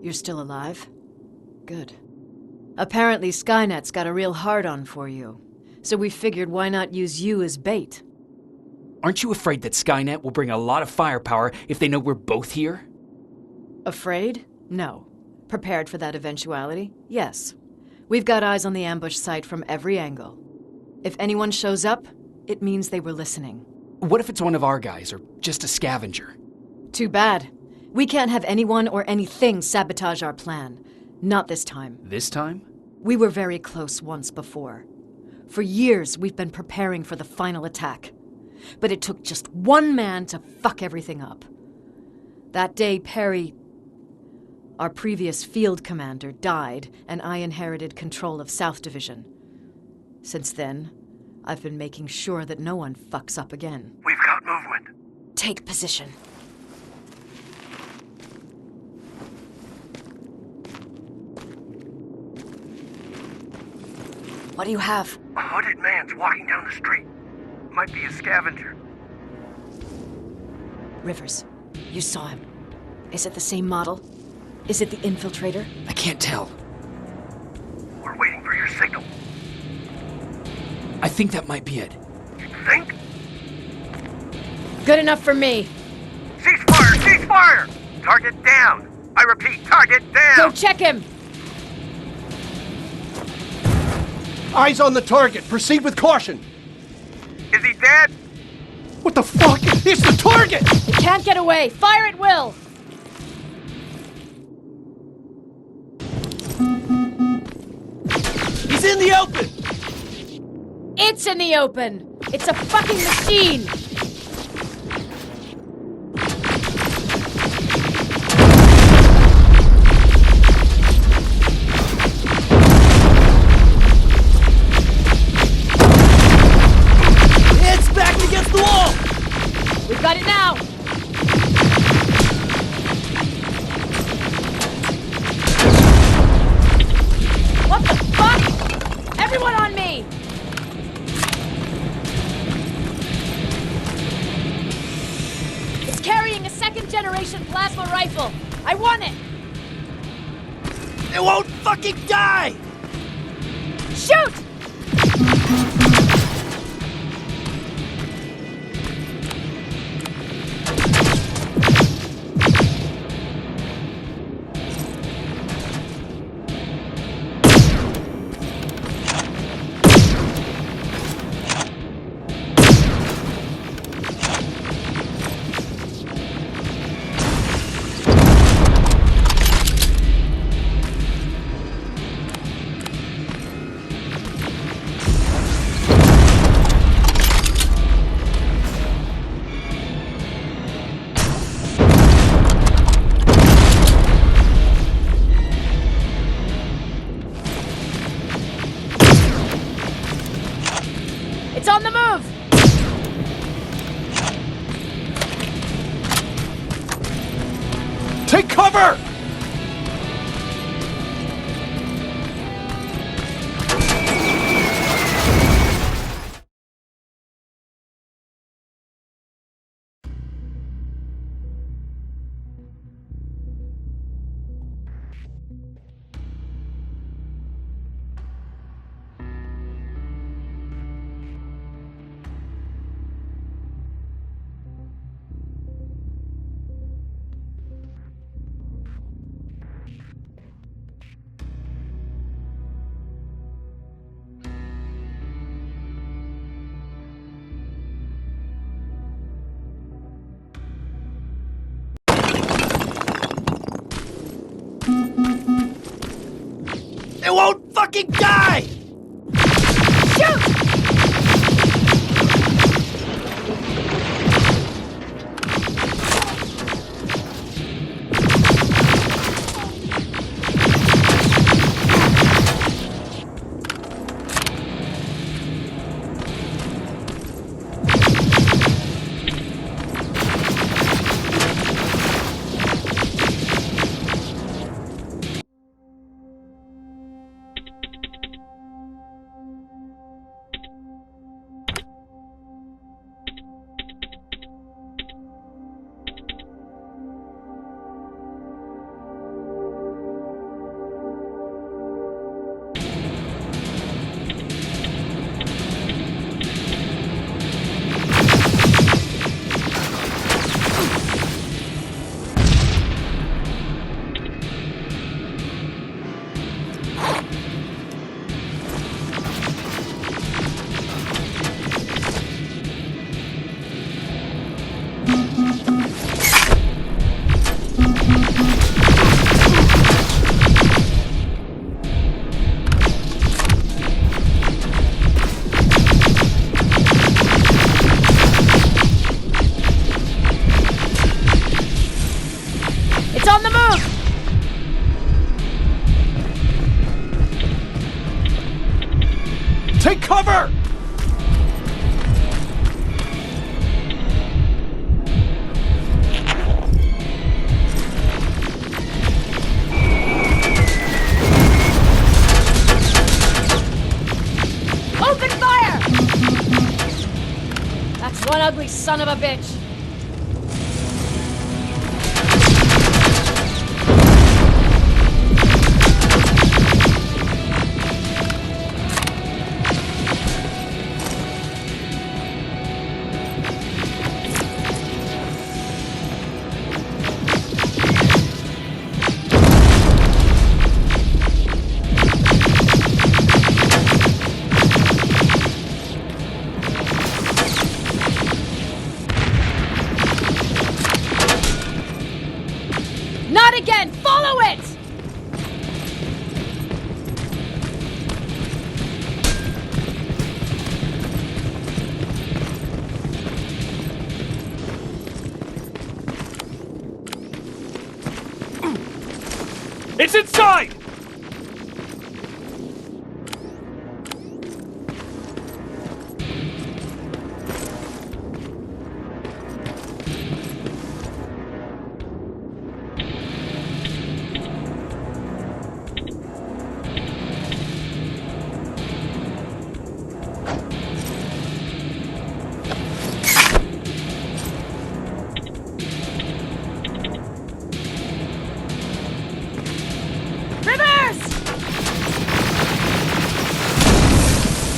You're still alive? Good. Apparently Skynet's got a real hard-on for you. So we figured why not use you as bait? Aren't you afraid that Skynet will bring a lot of firepower if they know we're both here? Afraid? No. Prepared for that eventuality? Yes. We've got eyes on the ambush site from every angle. If anyone shows up, it means they were listening. What if it's one of our guys, or just a scavenger? Too bad. We can't have anyone or anything sabotage our plan. Not this time. This time? We were very close once before. For years, we've been preparing for the final attack. But it took just one man to fuck everything up. That day, Perry, our previous field commander, died, and I inherited control of South Division. Since then, I've been making sure that no one fucks up again. We've got movement. Take position. What do you have? A hooded man's walking down the street. Might be a scavenger. Rivers, you saw him. Is it the same model? Is it the infiltrator? I can't tell. We're waiting for your signal. I think that might be it. You think? Good enough for me. Cease fire! Cease fire! Target down! I repeat, target down! Go check him! Eyes on the target. Proceed with caution. Is he dead? What the fuck? It's the target! It can't get away. Fire at will! He's in the open! It's in the open! It's a fucking machine! It's back against the wall! We've got it now! What the fuck? Everyone on me! It's carrying a second-generation plasma rifle! I want it! It won't fucking die! Shoot! It's on the move! Take cover! It won't fucking die! Shoot! Take cover! Open fire! That's one ugly son of a bitch. Not again! Follow it! It's inside!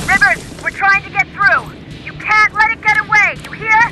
Rivers, we're trying to get through. You can't let it get away, you hear?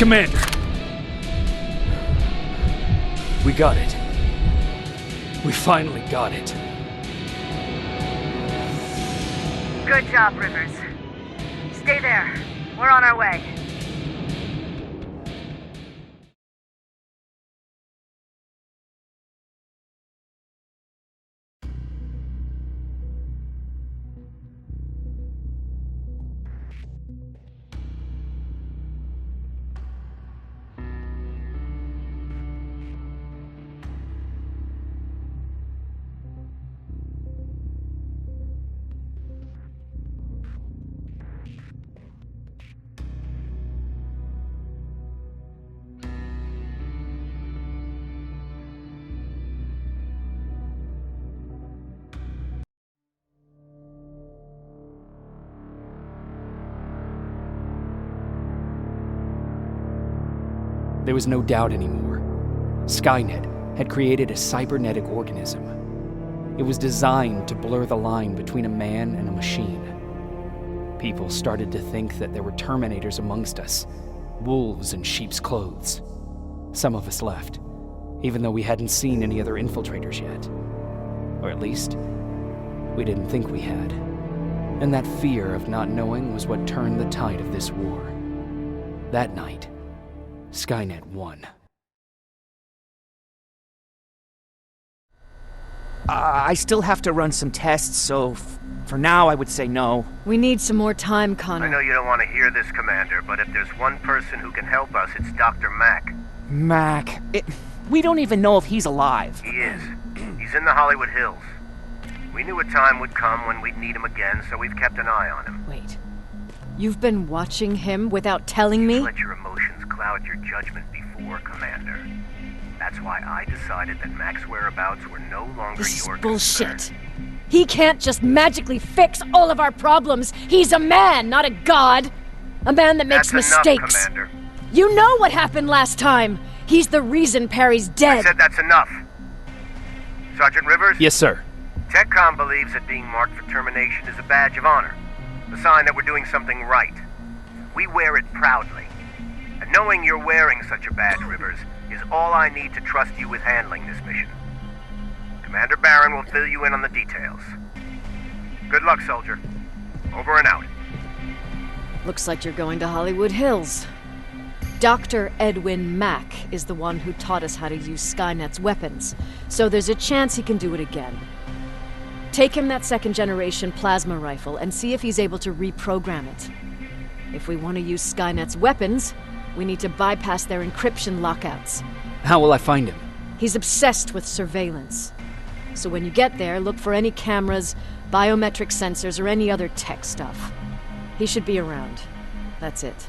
Commander! We got it. We finally got it. Good job, Rivers. Stay there. We're on our way. There was no doubt anymore. Skynet had created a cybernetic organism. It was designed to blur the line between a man and a machine. People started to think that there were Terminators amongst us, wolves in sheep's clothes. Some of us left, even though we hadn't seen any other infiltrators yet. Or at least, we didn't think we had. And that fear of not knowing was what turned the tide of this war. That night, Skynet won. I still have to run some tests, so for now I would say no. We need some more time, I Connor. know you don't want to hear this, Commander, but if there's one person who can help us, it's Dr. Mack. Mac, we don't even know if he's alive. He is. He's in the Hollywood Hills. We knew a time would come when we'd need him again, so we've kept an eye on him. Wait. You've been watching him without telling me? Let your emotions cloud your judgment before, Commander. That's why I decided that Mack's whereabouts were no longer This is your bullshit. concern. He can't just magically fix all of our problems. He's a man, not a god. A man that makes That's mistakes. enough, Commander. You know what happened last time. He's the reason Perry's I dead. said that's enough. Sergeant Rivers? Yes, sir. TechCom believes that being marked for termination is a badge of honor. A sign that we're doing something right. We wear it proudly. And knowing you're wearing such a badge, Rivers, is all I need to trust you with handling this mission. Commander Barron will fill you in on the details. Good luck, soldier. Over and out. Looks like you're going to Hollywood Hills. Dr. Edwin Mack is the one who taught us how to use Skynet's weapons, so there's a chance he can do it again. Take him that second-generation plasma rifle and see if he's able to reprogram it. If we want to use Skynet's weapons, we need to bypass their encryption lockouts. How will I find him? He's obsessed with surveillance. So when you get there, look for any cameras, biometric sensors, or any other tech stuff. He should be around. That's it.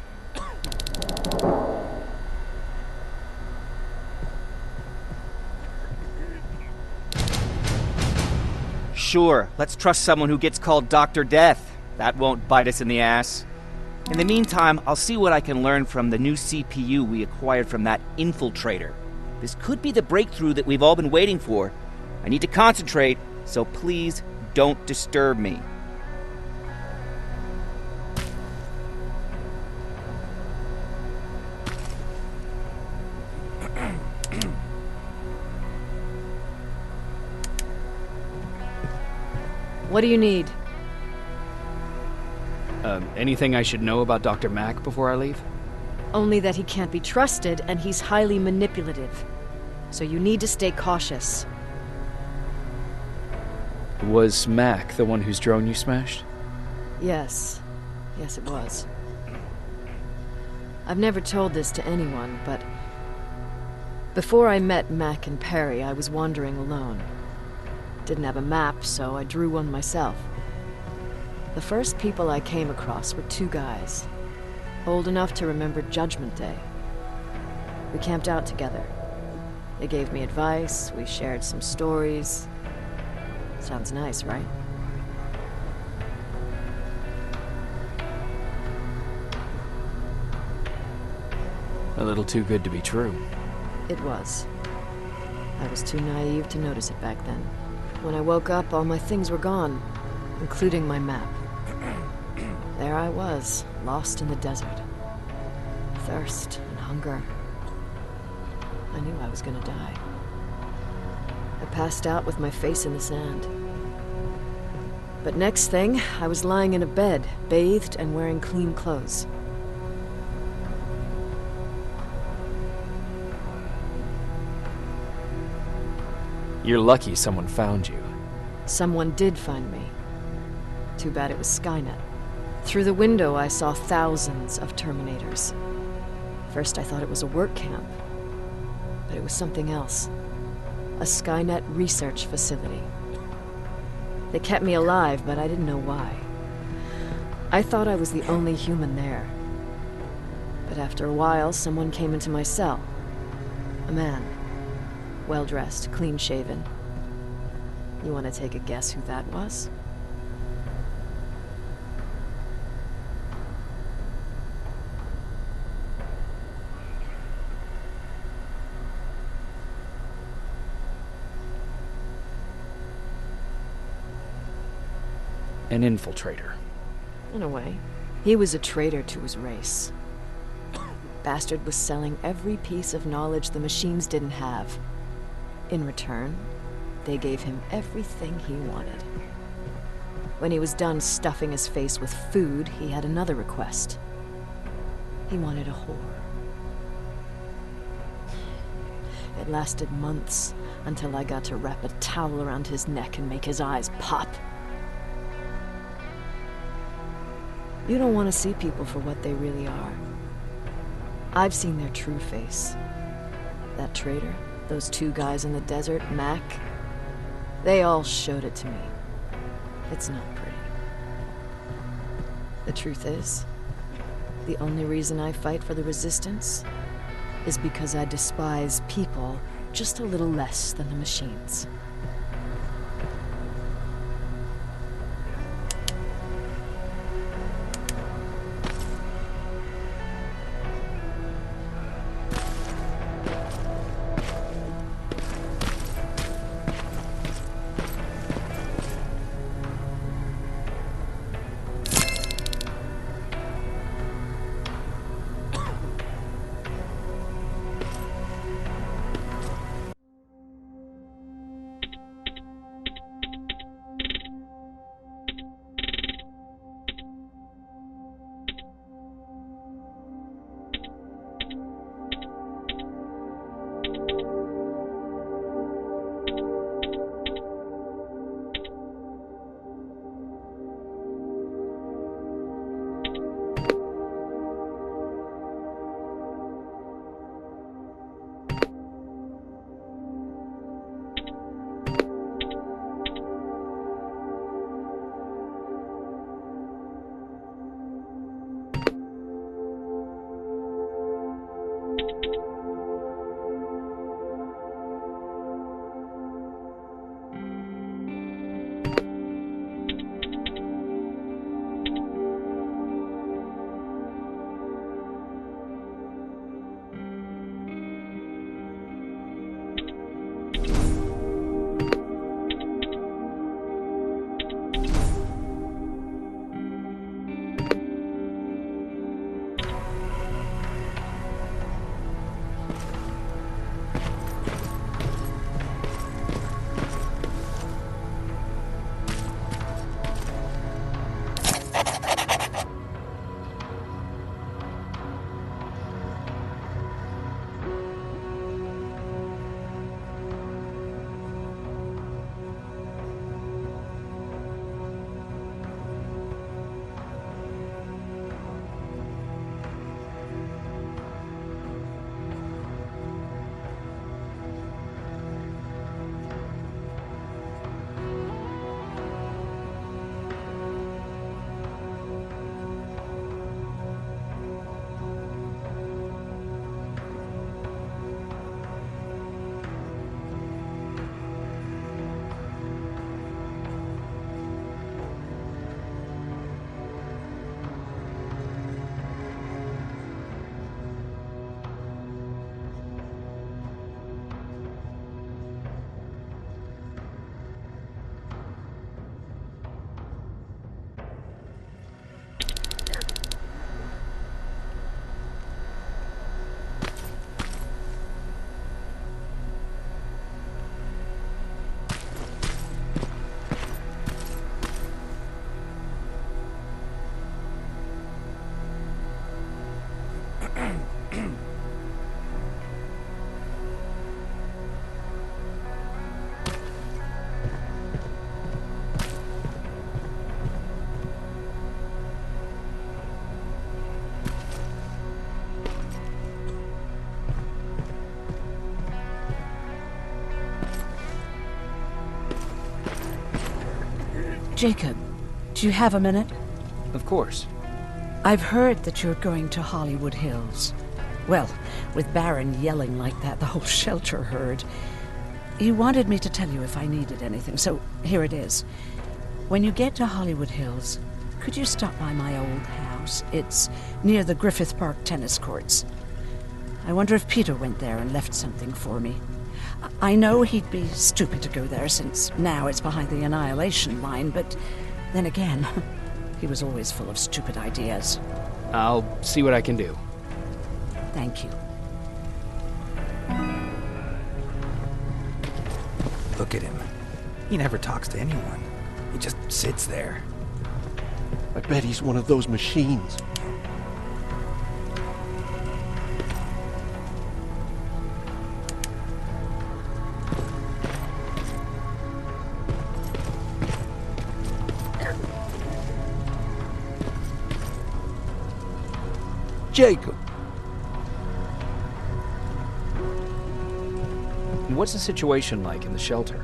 Sure, let's trust someone who gets called Dr. Death. That won't bite us in the ass. In the meantime, I'll see what I can learn from the new CPU we acquired from that infiltrator. This could be the breakthrough that we've all been waiting for. I need to concentrate, so please don't disturb me. What do you need? Anything I should know about Dr. Mack before I leave? Only that he can't be trusted and he's highly manipulative. So you need to stay cautious. Was Mack the one whose drone you smashed? Yes. Yes, it was. I've never told this to anyone, but before I met Mack and Perry, I was wandering alone. Didn't have a map, so I drew one myself. The first people I came across were two guys, old enough to remember Judgment Day. We camped out together. They gave me advice, we shared some stories. Sounds nice, right? A little too good to be true. It was. I was too naive to notice it back then. When I woke up, all my things were gone, including my map. There I was, lost in the desert. thirst and hunger. I knew I was gonna die. I passed out with my face in the sand. But next thing, I was lying in a bed, bathed and wearing clean clothes. You're lucky someone found you. Someone did find me. Too bad it was Skynet. Through the window, I saw thousands of Terminators. First, I thought it was a work camp, but it was something else. A Skynet research facility. They kept me alive, but I didn't know why. I thought I was the only human there. But after a while, someone came into my cell. A man. Well-dressed, clean-shaven. You want to take a guess who that was? An infiltrator. In a way. He was a traitor to his race. Bastard was selling every piece of knowledge the machines didn't have. In return, they gave him everything he wanted. When he was done stuffing his face with food, he had another request. He wanted a whore. It lasted months, until I got to wrap a towel around his neck and make his eyes pop. You don't want to see people for what they really are. I've seen their true face. That traitor, those two guys in the desert, Mac, they all showed it to me. It's not pretty. The truth is, the only reason I fight for the Resistance is because I despise people just a little less than the machines. Jacob, do you have a minute? Of course. I've heard that you're going to Hollywood Hills. Well, with Baron yelling like that, the whole shelter heard. He wanted me to tell you if I needed anything, so here it is. When you get to Hollywood Hills, could you stop by my old house? It's near the Griffith Park tennis courts. I wonder if Peter went there and left something for me. I know he'd be stupid to go there, since now it's behind the Annihilation Line, but then again, he was always full of stupid ideas. I'll see what I can do. Thank you. Look at him. He never talks to anyone. He just sits there. I bet he's one of those machines. Jacob. What's the situation like in the shelter?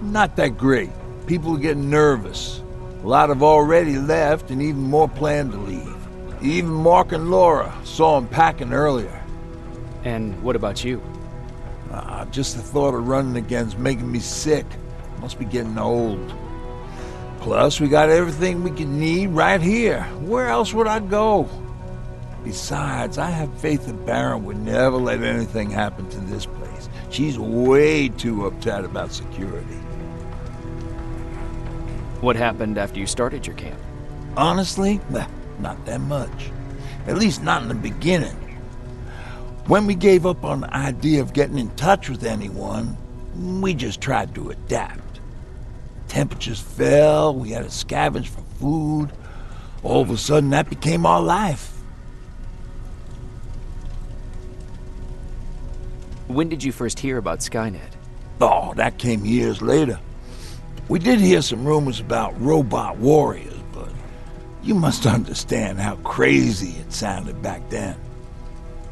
Not that great. People are getting nervous. A lot have already left, and even more plan to leave. Even Mark and Laura saw him packing earlier. And what about you? Just the thought of running again's making me sick. Must be getting old. Plus, we got everything we could need right here. Where else would I go? Besides, I have faith that Baron would never let anything happen to this place. She's way too uptight about security. What happened after you started your camp? Honestly, not that much. At least not in the beginning. When we gave up on the idea of getting in touch with anyone, we just tried to adapt. Temperatures fell, we had to scavenge for food. All of a sudden, that became our life. When did you first hear about Skynet? Oh, that came years later. We did hear some rumors about robot warriors, but you must understand how crazy it sounded back then.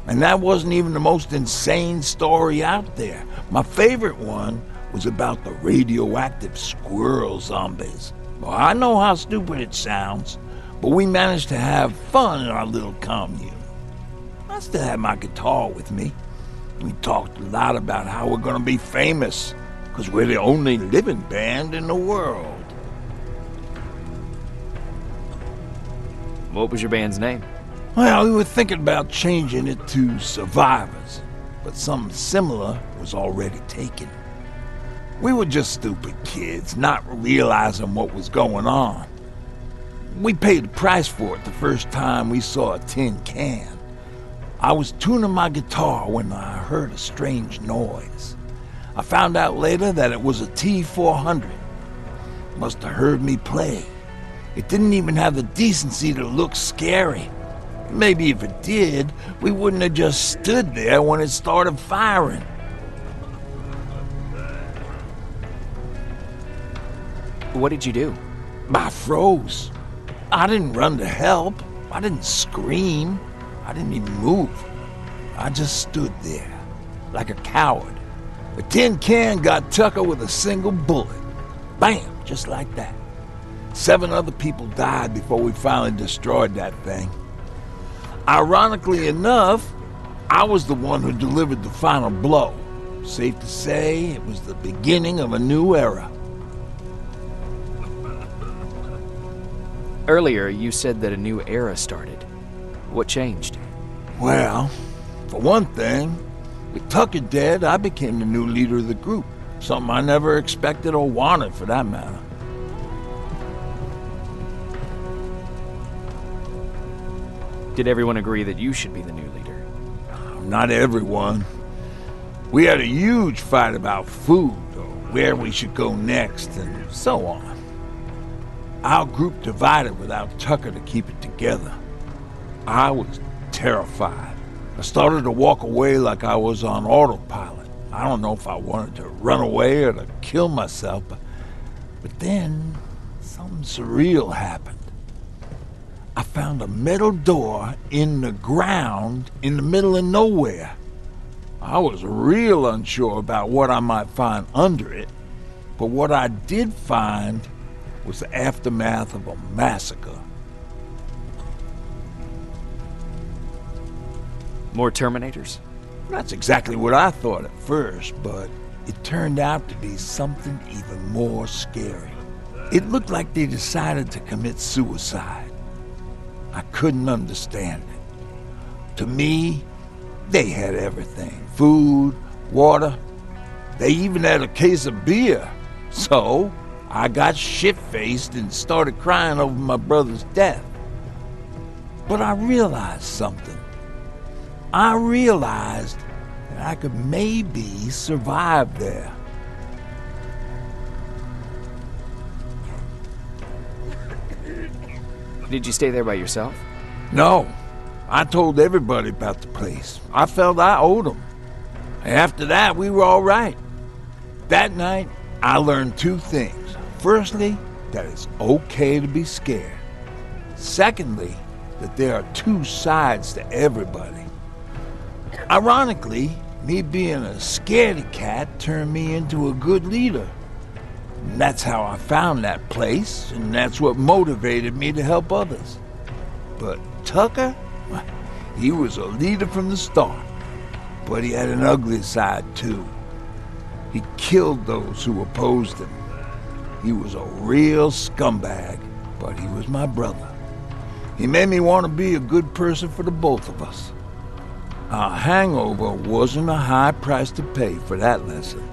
And that wasn't even the most insane story out there. My favorite one was about the radioactive squirrel zombies. Well, I know how stupid it sounds, but we managed to have fun in our little commune. I still had my guitar with me. We talked a lot about how we're gonna be famous, because we're the only living band in the world. What was your band's name? Well, we were thinking about changing it to Survivors, but something similar was already taken. We were just stupid kids, not realizing what was going on. We paid the price for it the first time we saw a tin can. I was tuning my guitar when I heard a strange noise. I found out later that it was a T-400. Must have heard me play. It didn't even have the decency to look scary. Maybe if it did, we wouldn't have just stood there when it started firing. What did you do? I froze. I didn't run to help. I didn't scream. I didn't even move. I just stood there, like a coward. The tin can got Tucker with a single bullet. Bam, just like that. 7 other people died before we finally destroyed that thing. Ironically enough, I was the one who delivered the final blow. Safe to say, it was the beginning of a new era. Earlier, you said that a new era started. What changed? Well, for one thing, with Tucker dead, I became the new leader of the group. Something I never expected or wanted, for that matter. Did everyone agree that you should be the new leader? Not everyone. We had a huge fight about food, or where we should go next, and so on. Our group divided without Tucker to keep it together. I was terrified. I started to walk away like I was on autopilot. I don't know if I wanted to run away or to kill myself, but then something surreal happened. I found a metal door in the ground in the middle of nowhere. I was real unsure about what I might find under it, but what I did find was the aftermath of a massacre. More Terminators? That's exactly what I thought at first, but it turned out to be something even more scary. It looked like they decided to commit suicide. I couldn't understand it. To me, they had everything. Food, water. They even had a case of beer. So, I got shit-faced and started crying over my brother's death. But I realized something. I realized that I could maybe survive there. Did you stay there by yourself? No, I told everybody about the place. I felt I owed them. After that, we were all right. That night, I learned two things. Firstly, that it's okay to be scared. Secondly, that there are two sides to everybody. Ironically, me being a scaredy cat turned me into a good leader. And that's how I found that place, and that's what motivated me to help others. But Tucker, he was a leader from the start, but he had an ugly side too. He killed those who opposed him. He was a real scumbag, but he was my brother. He made me want to be a good person for the both of us. Our hangover wasn't a high price to pay for that lesson.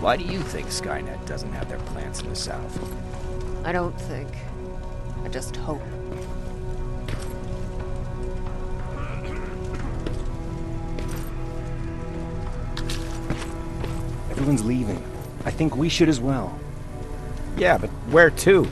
Why do you think Skynet doesn't have their plants in the South? I don't think. I just hope. Everyone's leaving. I think we should as well. Yeah, but where to?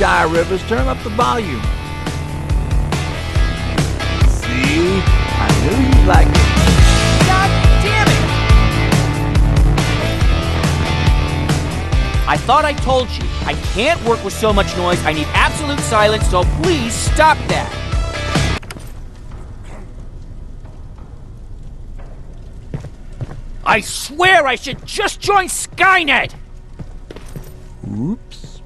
shy, Rivers. Turn up the volume. See? I knew you'd like it. God damn it! I thought I told you, I can't work with so much noise. I need absolute silence, so please stop that. I swear I should just join Skynet! Oops.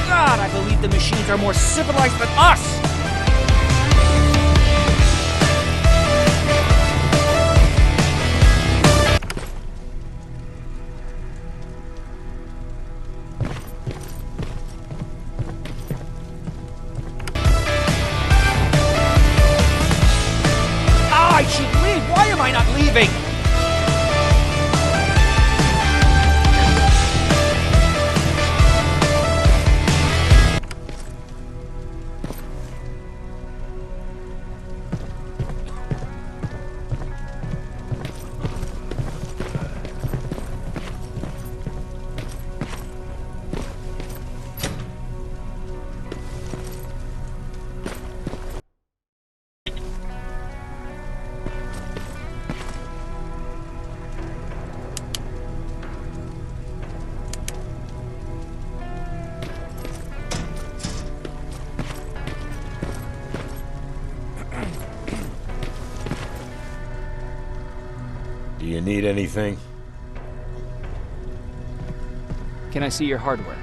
God, I believe the machines are more civilized than us! I should leave! Why am I not leaving? Do you need anything? Can I see your hardware?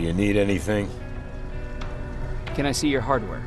you need anything? Can I see your hardware?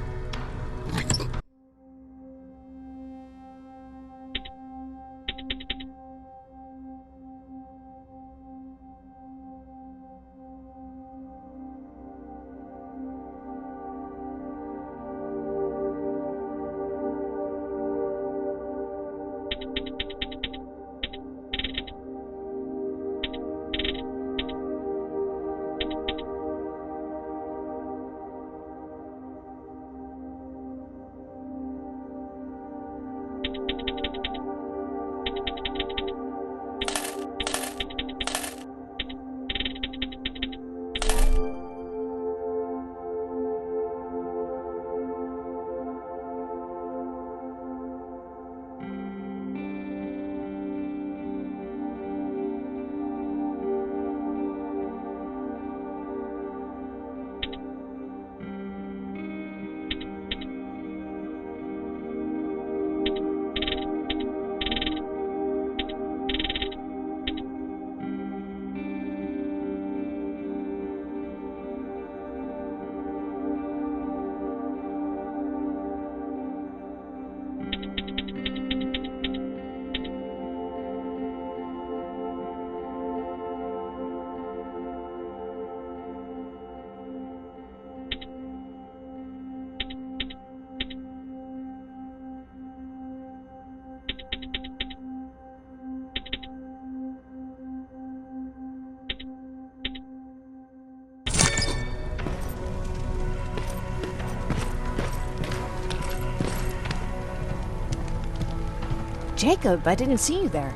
Jacob, I didn't see you there.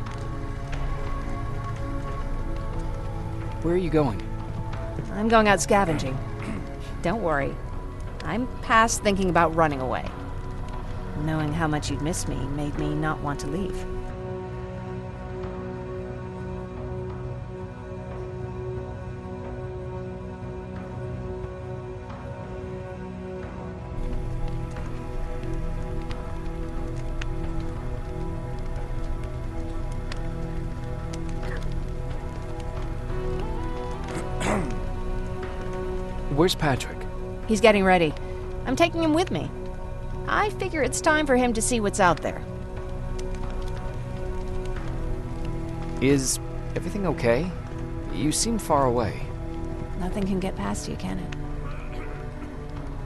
Where are you going? I'm going out scavenging. Don't worry. I'm past thinking about running away. Knowing how much you'd miss me made me not want to leave. Where's Patrick? He's getting ready. I'm taking him with me. I figure it's time for him to see what's out there. Is everything okay? You seem far away. Nothing can get past you, can it?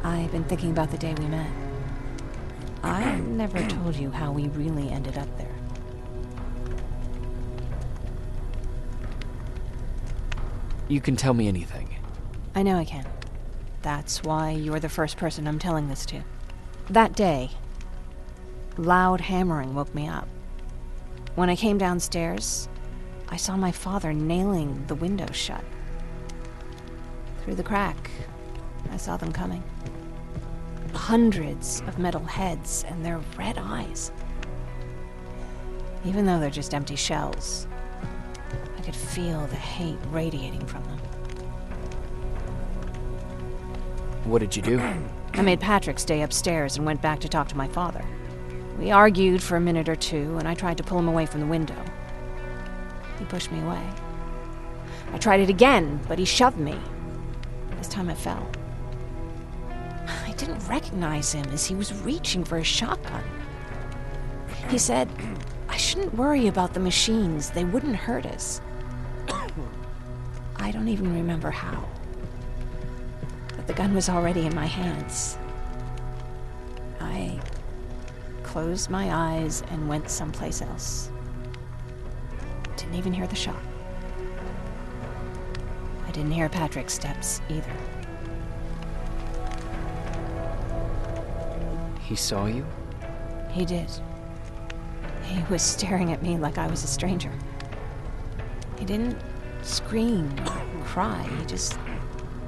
I've been thinking about the day we met. I never told you how we really ended up there. You can tell me anything. I know I can. That's why you're the first person I'm telling this to. That day, loud hammering woke me up. When I came downstairs, I saw my father nailing the window shut. Through the crack, I saw them coming. Hundreds of metal heads and their red eyes. Even though they're just empty shells, I could feel the hate radiating from them. What did you do? I made Patrick stay upstairs and went back to talk to my father. We argued for a minute or two, and I tried to pull him away from the window. He pushed me away. I tried it again, but he shoved me. This time I fell. I didn't recognize him as he was reaching for a shotgun. He said, I shouldn't worry about the machines. They wouldn't hurt us. I don't even remember how. But the gun was already in my hands. I closed my eyes and went someplace else. Didn't even hear the shot. I didn't hear Patrick's steps either. He saw you? He did. He was staring at me like I was a stranger. He didn't scream or cry, he just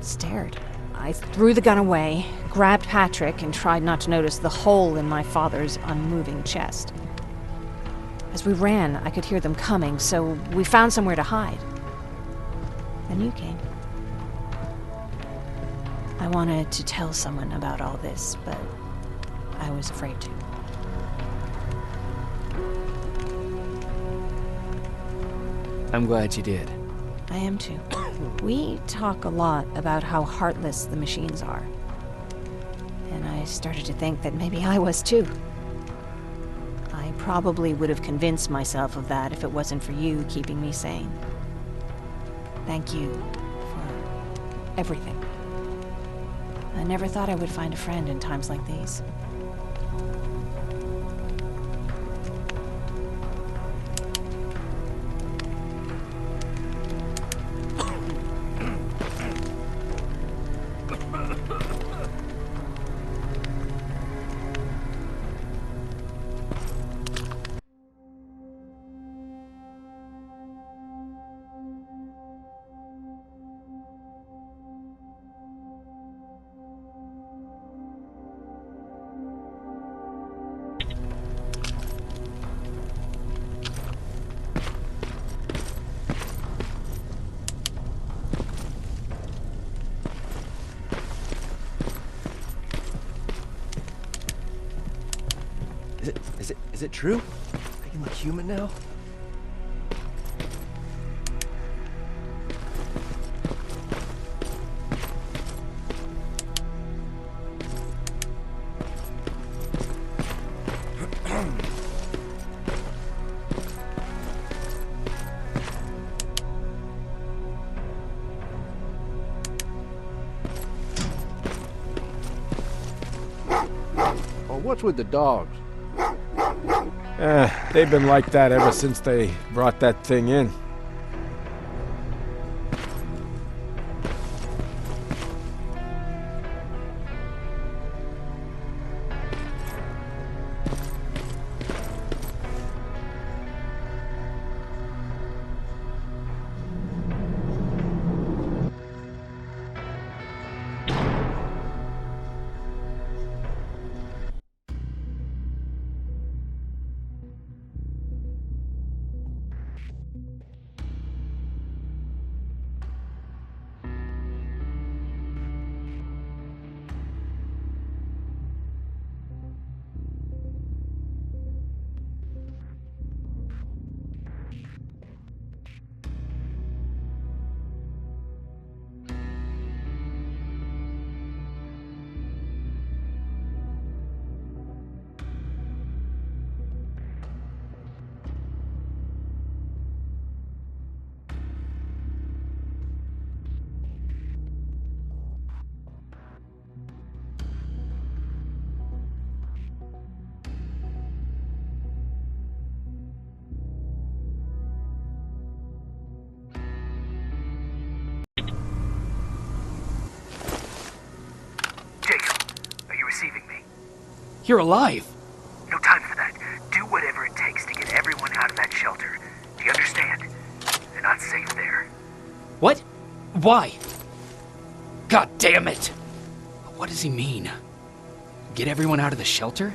stared. I threw the gun away, grabbed Patrick, and tried not to notice the hole in my father's unmoving chest. As we ran, I could hear them coming, so we found somewhere to hide. Then you came. I wanted to tell someone about all this, but I was afraid to. I'm glad you did. I am too. We talk a lot about how heartless the machines are. And I started to think that maybe I was too. I probably would have convinced myself of that if it wasn't for you keeping me sane. Thank you for everything. I never thought I would find a friend in times like these. Is it true? I can look human now? Oh, what's with the dogs? They've been like that ever since they brought that thing in. You're alive! No time for that. Do whatever it takes to get everyone out of that shelter. Do you understand? They're not safe there. What? Why? God damn it! What does he mean? Get everyone out of the shelter?